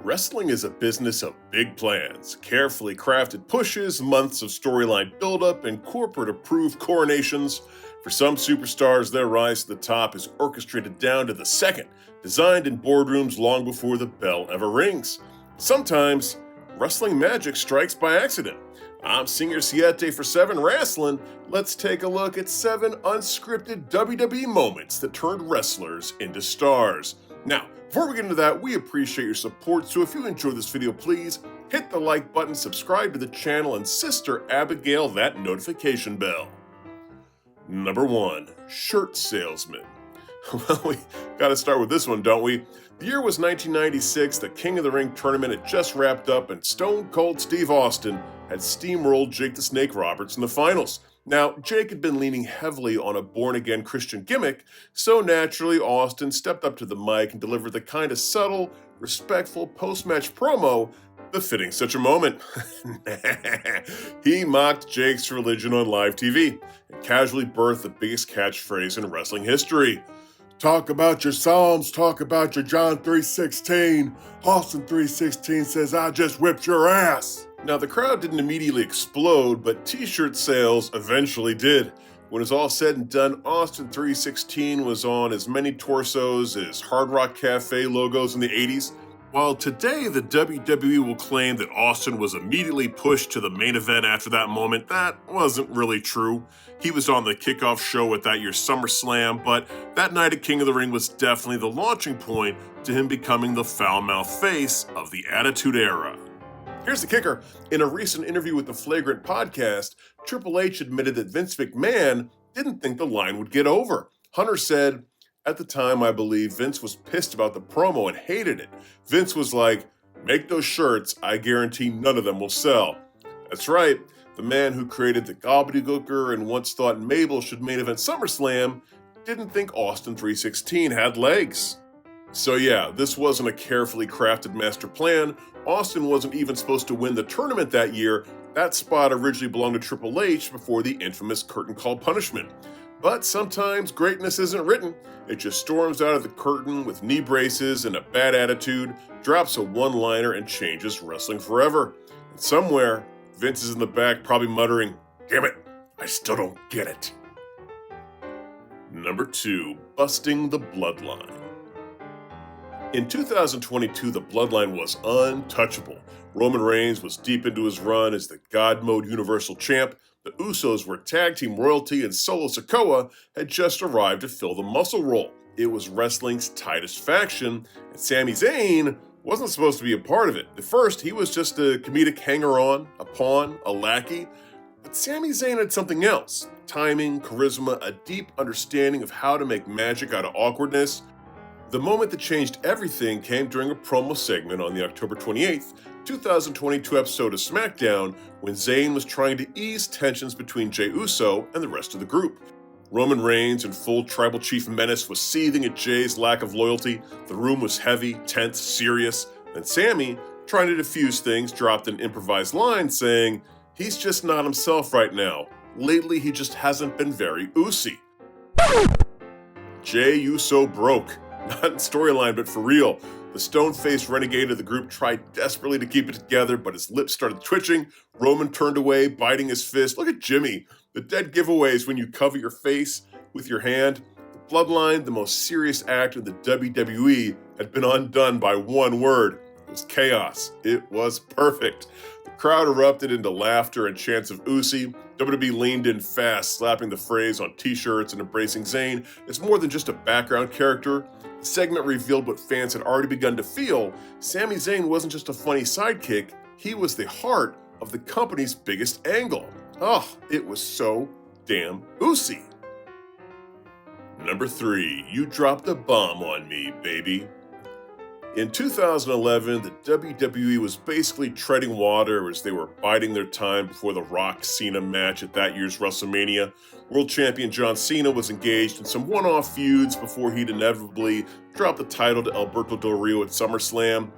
Wrestling is a business of big plans, carefully crafted pushes, months of storyline buildup, and corporate-approved coronations. For some superstars, their rise to the top is orchestrated down to the second, designed in boardrooms long before the bell ever rings. Sometimes, wrestling magic strikes by accident. I'm Senior Siete for 7 Wrestling. Let's take a look at 7 unscripted WWE moments that turned wrestlers into stars. Now, before we get into that, we appreciate your support, so if you enjoyed this video, please hit the like button, subscribe to the channel, and Sister Abigail that notification bell. Number 1, shirt salesman. Well, we gotta start with this one, don't we? The year was 1996, the King of the Ring tournament had just wrapped up, and Stone Cold Steve Austin had steamrolled Jake the Snake Roberts in the finals. Now, Jake had been leaning heavily on a born-again Christian gimmick, so naturally Austin stepped up to the mic and delivered the kind of subtle, respectful post-match promo befitting such a moment. He mocked Jake's religion on live TV and casually birthed the biggest catchphrase in wrestling history. Talk about your Psalms, talk about your John 3:16. Austin 3:16 says, I just whipped your ass. Now, the crowd didn't immediately explode, but t-shirt sales eventually did. When it was all said and done, Austin 3:16 was on as many torsos as Hard Rock Cafe logos in the 80s. While today the WWE will claim that Austin was immediately pushed to the main event after that moment, that wasn't really true. He was on the kickoff show at that year's SummerSlam, but that night at King of the Ring was definitely the launching point to him becoming the foul-mouthed face of the Attitude Era. Here's the kicker. In a recent interview with the Flagrant podcast, Triple H admitted that Vince McMahon didn't think the line would get over. Hunter said, at the time, I believe Vince was pissed about the promo and hated it. Vince was like, make those shirts, I guarantee none of them will sell. That's right, the man who created the gobbledygooker and once thought Mabel should main event SummerSlam didn't think Austin 3:16 had legs. So yeah, this wasn't a carefully crafted master plan. Austin wasn't even supposed to win the tournament that year. That spot originally belonged to Triple H before the infamous curtain call punishment. But sometimes greatness isn't written. It just storms out of the curtain with knee braces and a bad attitude, drops a one-liner, and changes wrestling forever. And somewhere, Vince is in the back probably muttering, damn it, I still don't get it. Number 2, busting the bloodline. In 2022, the Bloodline was untouchable. Roman Reigns was deep into his run as the God Mode Universal Champ. The Usos were tag team royalty, and Solo Sikoa had just arrived to fill the muscle role. It was wrestling's tightest faction, and Sami Zayn wasn't supposed to be a part of it. At first, he was just a comedic hanger-on, a pawn, a lackey. But Sami Zayn had something else. Timing, charisma, a deep understanding of how to make magic out of awkwardness. The moment that changed everything came during a promo segment on the October 28th, 2022 episode of SmackDown when Zayn was trying to ease tensions between Jey Uso and the rest of the group. Roman Reigns in full Tribal Chief menace was seething at Jey's lack of loyalty. The room was heavy, tense, serious. Then Sami, trying to defuse things, dropped an improvised line saying, he's just not himself right now. Lately he just hasn't been very Usy. Jey Uso broke. Not in storyline, but for real. The stone-faced renegade of the group tried desperately to keep it together, but his lips started twitching. Roman turned away, biting his fist. Look at Jimmy. The dead giveaways when you cover your face with your hand. The Bloodline, the most serious act in the WWE, had been undone by one word. It was chaos. It was perfect. The crowd erupted into laughter and chants of Usi. WWE leaned in fast, slapping the phrase on t-shirts and embracing Zayn. It's more than just a background character. The segment revealed what fans had already begun to feel. Sami Zayn wasn't just a funny sidekick, he was the heart of the company's biggest angle. Oh, it was so damn Usy. Number 3, you dropped a bomb on me, baby. In 2011, the WWE was basically treading water as they were biding their time before the Rock-Cena match at that year's WrestleMania. World Champion John Cena was engaged in some one-off feuds before he'd inevitably drop the title to Alberto Del Rio at SummerSlam.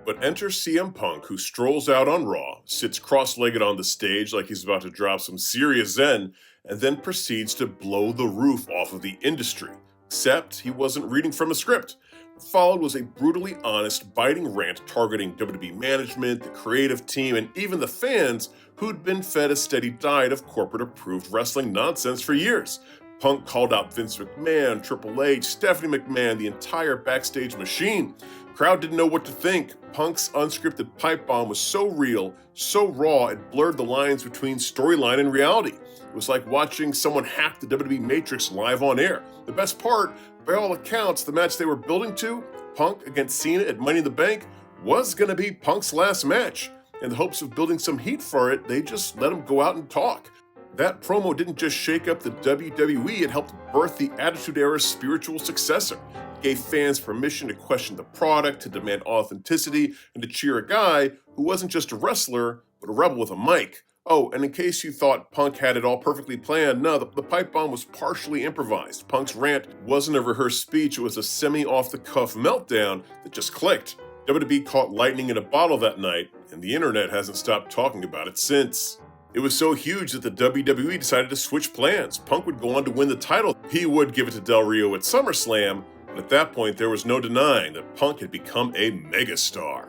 But enter CM Punk, who strolls out on Raw, sits cross-legged on the stage like he's about to drop some serious zen, and then proceeds to blow the roof off of the industry. except he wasn't reading from a script. What followed was a brutally honest, biting rant targeting WWE management, the creative team, and even the fans who'd been fed a steady diet of corporate-approved wrestling nonsense for years. Punk called out Vince McMahon, Triple H, Stephanie McMahon, the entire backstage machine. Crowd didn't know what to think. Punk's unscripted pipe bomb was so real, so raw, it blurred the lines between storyline and reality. It was like watching someone hack the WWE Matrix live on air. The best part, by all accounts, the match they were building to, Punk against Cena at Money in the Bank, was going to be Punk's last match. In the hopes of building some heat for it, they just let him go out and talk. That promo didn't just shake up the WWE, it helped birth the Attitude Era's spiritual successor. It gave fans permission to question the product, to demand authenticity, and to cheer a guy who wasn't just a wrestler, but a rebel with a mic. Oh, and in case you thought Punk had it all perfectly planned, no, the pipe bomb was partially improvised. Punk's rant wasn't a rehearsed speech, it was a semi-off-the-cuff meltdown that just clicked. WWE caught lightning in a bottle that night, and the internet hasn't stopped talking about it since. It was so huge that the WWE decided to switch plans. Punk would go on to win the title. He would give it to Del Rio at SummerSlam, but at that point there was no denying that Punk had become a megastar.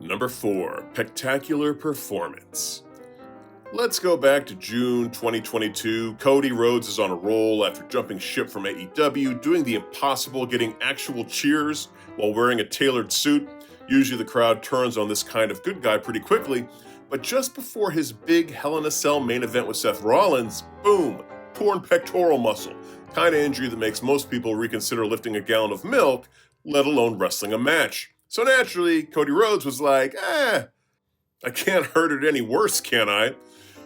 Number 4, Spectacular Performance. Let's go back to June 2022. Cody Rhodes is on a roll after jumping ship from AEW, doing the impossible, getting actual cheers while wearing a tailored suit. Usually the crowd turns on this kind of good guy pretty quickly, but just before his big Hell in a Cell main event with Seth Rollins, boom, torn pectoral muscle. Kind of injury that makes most people reconsider lifting a gallon of milk, let alone wrestling a match. So naturally, Cody Rhodes was like, I can't hurt it any worse, can I?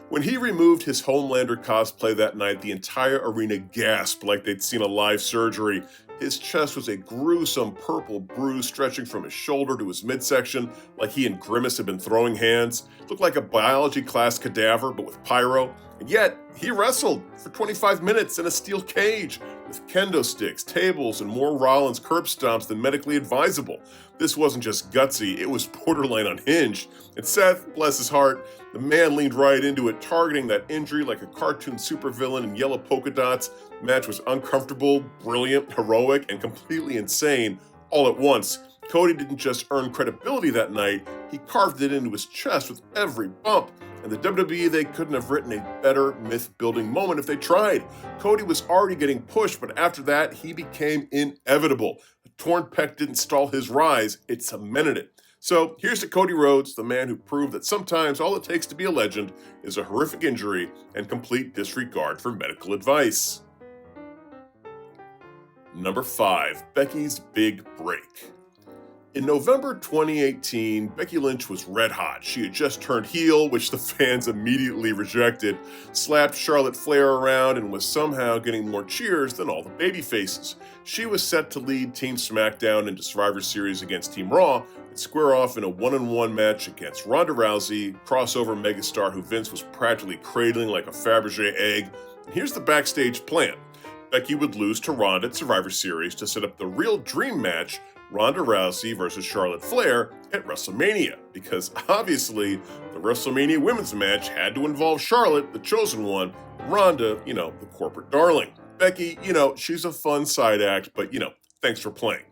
When he removed his Homelander cosplay that night, the entire arena gasped like they'd seen a live surgery. His chest was a gruesome purple bruise stretching from his shoulder to his midsection, like he and Grimace had been throwing hands. Looked like a biology class cadaver, but with pyro. And yet, he wrestled for 25 minutes in a steel cage with kendo sticks, tables, and more Rollins curb stomps than medically advisable. This wasn't just gutsy, it was borderline unhinged. And Seth, bless his heart, the man leaned right into it, targeting that injury like a cartoon supervillain in yellow polka dots. The match was uncomfortable, brilliant, heroic, and completely insane all at once. Cody didn't just earn credibility that night, he carved it into his chest with every bump. And the WWE, they couldn't have written a better myth-building moment if they tried. Cody was already getting pushed, but after that, he became inevitable. The torn pec didn't stall his rise, it cemented it. So here's to Cody Rhodes, the man who proved that sometimes all it takes to be a legend is a horrific injury and complete disregard for medical advice. Number 5, Becky's Big Break. In November 2018, Becky Lynch was red hot. She had just turned heel, which the fans immediately rejected, slapped Charlotte Flair around, and was somehow getting more cheers than all the babyfaces. She was set to lead Team SmackDown into Survivor Series against Team Raw and square off in a one-on-one match against Ronda Rousey, crossover megastar who Vince was practically cradling like a Fabergé egg. And here's the backstage plan. Becky would lose to Ronda at Survivor Series to set up the real dream match, Ronda Rousey versus Charlotte Flair at WrestleMania, because obviously the WrestleMania women's match had to involve Charlotte, the chosen one, and Ronda, the corporate darling. Becky, she's a fun side act, but, thanks for playing.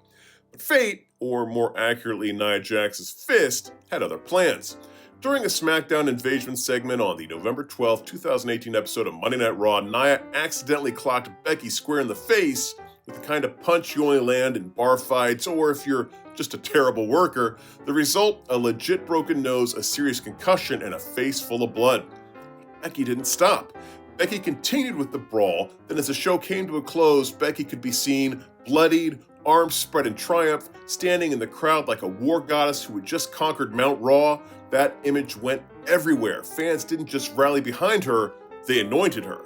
But fate, or more accurately Nia Jax's fist, had other plans. During a SmackDown Invasion segment on the November 12, 2018 episode of Monday Night Raw, Nia accidentally clocked Becky square in the face with the kind of punch you only land in bar fights, or if you're just a terrible worker. The result, a legit broken nose, a serious concussion, and a face full of blood. Becky didn't stop. Becky continued with the brawl, then as the show came to a close, Becky could be seen bloodied, arms spread in triumph, standing in the crowd like a war goddess who had just conquered Mount Raw. That image went everywhere. Fans didn't just rally behind her, they anointed her.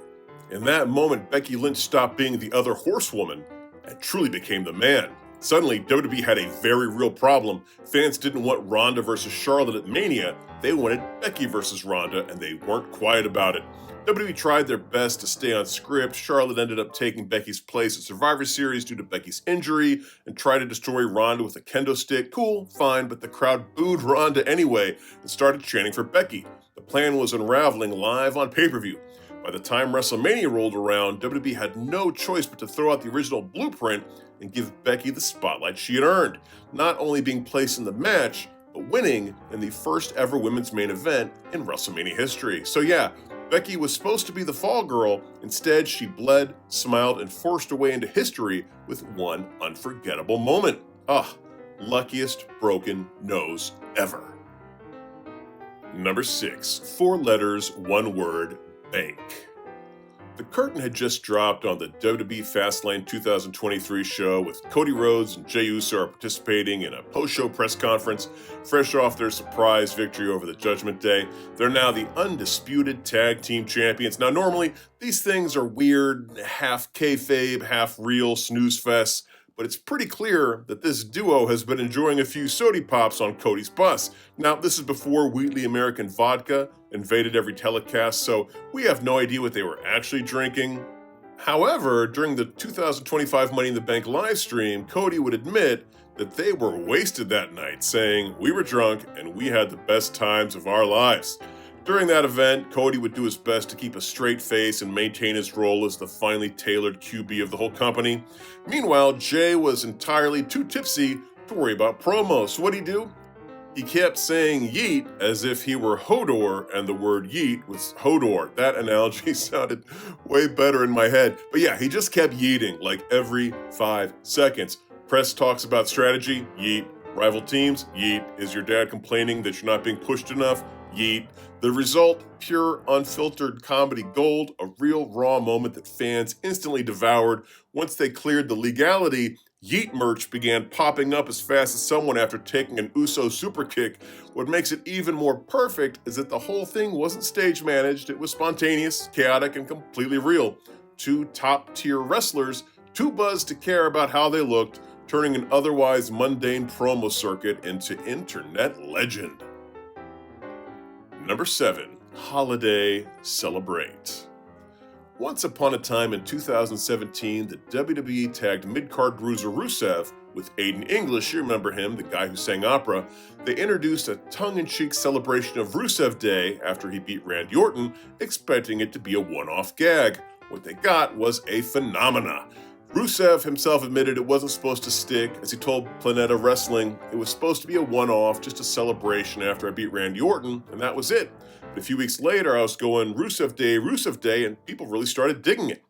In that moment, Becky Lynch stopped being the other horsewoman and truly became the man. Suddenly, WWE had a very real problem. Fans didn't want Ronda versus Charlotte at Mania. They wanted Becky versus Ronda, and they weren't quiet about it. WWE tried their best to stay on script. Charlotte ended up taking Becky's place at Survivor Series due to Becky's injury and tried to destroy Ronda with a kendo stick. Cool, fine, but the crowd booed Ronda anyway and started chanting for Becky. The plan was unraveling live on pay-per-view. By the time WrestleMania rolled around, WWE had no choice but to throw out the original blueprint and give Becky the spotlight she had earned, not only being placed in the match, but winning in the first ever women's main event in WrestleMania history. So yeah, Becky was supposed to be the fall girl. Instead, she bled, smiled, and forced her way into history with one unforgettable moment. Luckiest broken nose ever. Number 6, 4 letters, 1 word, bank. The curtain had just dropped on the WWE Fastlane 2023 show, with Cody Rhodes and Jey Uso participating in a post-show press conference, fresh off their surprise victory over the Judgment Day. They're now the undisputed tag team champions. Now, normally, these things are weird, half kayfabe, half real snooze fests, but it's pretty clear that this duo has been enjoying a few sody pops on Cody's bus. Now, this is before Wheatley American Vodka invaded every telecast, so we have no idea what they were actually drinking. However, during the 2025 Money in the Bank live stream, Cody would admit that they were wasted that night, saying, "We were drunk and we had the best times of our lives." During that event, Cody would do his best to keep a straight face and maintain his role as the finely tailored QB of the whole company. Meanwhile, Jay was entirely too tipsy to worry about promos. So what'd he do? He kept saying yeet as if he were Hodor and the word yeet was Hodor. That analogy sounded way better in my head. But yeah, he just kept yeeting like every 5 seconds. Press talks about strategy, yeet. Rival teams, yeet. Is your dad complaining that you're not being pushed enough? Yeet. The result, pure, unfiltered comedy gold, a real raw moment that fans instantly devoured. Once they cleared the legality, yeet merch began popping up as fast as someone after taking an Uso super kick. What makes it even more perfect is that the whole thing wasn't stage managed, it was spontaneous, chaotic, and completely real. 2 top-tier wrestlers, too buzzed to care about how they looked, turning an otherwise mundane promo circuit into internet legend. Number 7, Holiday Celebrate. Once upon a time in 2017, the WWE tagged mid-card bruiser Rusev with Aiden English. You remember him, the guy who sang opera. They introduced a tongue-in-cheek celebration of Rusev Day after he beat Randy Orton, expecting it to be a one-off gag. What they got was a phenomena. Rusev himself admitted it wasn't supposed to stick. As he told Planeta Wrestling, it was supposed to be a one-off, just a celebration after I beat Randy Orton, and that was it. But a few weeks later, I was going Rusev Day, and people really started digging it.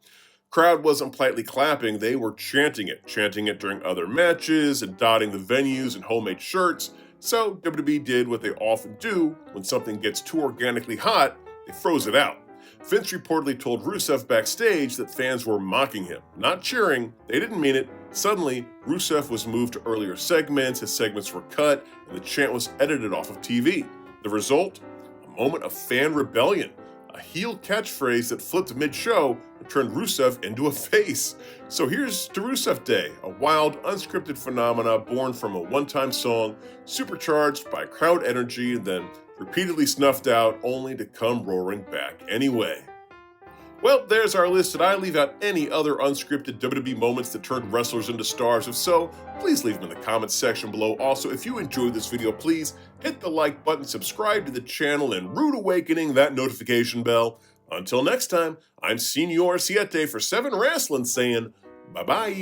Crowd wasn't politely clapping, they were chanting it during other matches and dotting the venues in homemade shirts. So WWE did what they often do when something gets too organically hot, they froze it out. Vince reportedly told Rusev backstage that fans were mocking him, not cheering. They didn't mean it. Suddenly, Rusev was moved to earlier segments, his segments were cut, and the chant was edited off of TV. The result? A moment of fan rebellion. A heel catchphrase that flipped mid-show and turned Rusev into a face. So here's to Rusev Day, a wild, unscripted phenomena born from a one-time song, supercharged by crowd energy, and then repeatedly snuffed out, only to come roaring back anyway. Well, there's our list. Did I leave out any other unscripted WWE moments that turned wrestlers into stars? If so, please leave them in the comments section below. Also, if you enjoyed this video, please hit the like button, subscribe to the channel, and rude awakening that notification bell. Until next time, I'm Senor Siete for 7 Wrestling saying bye-bye.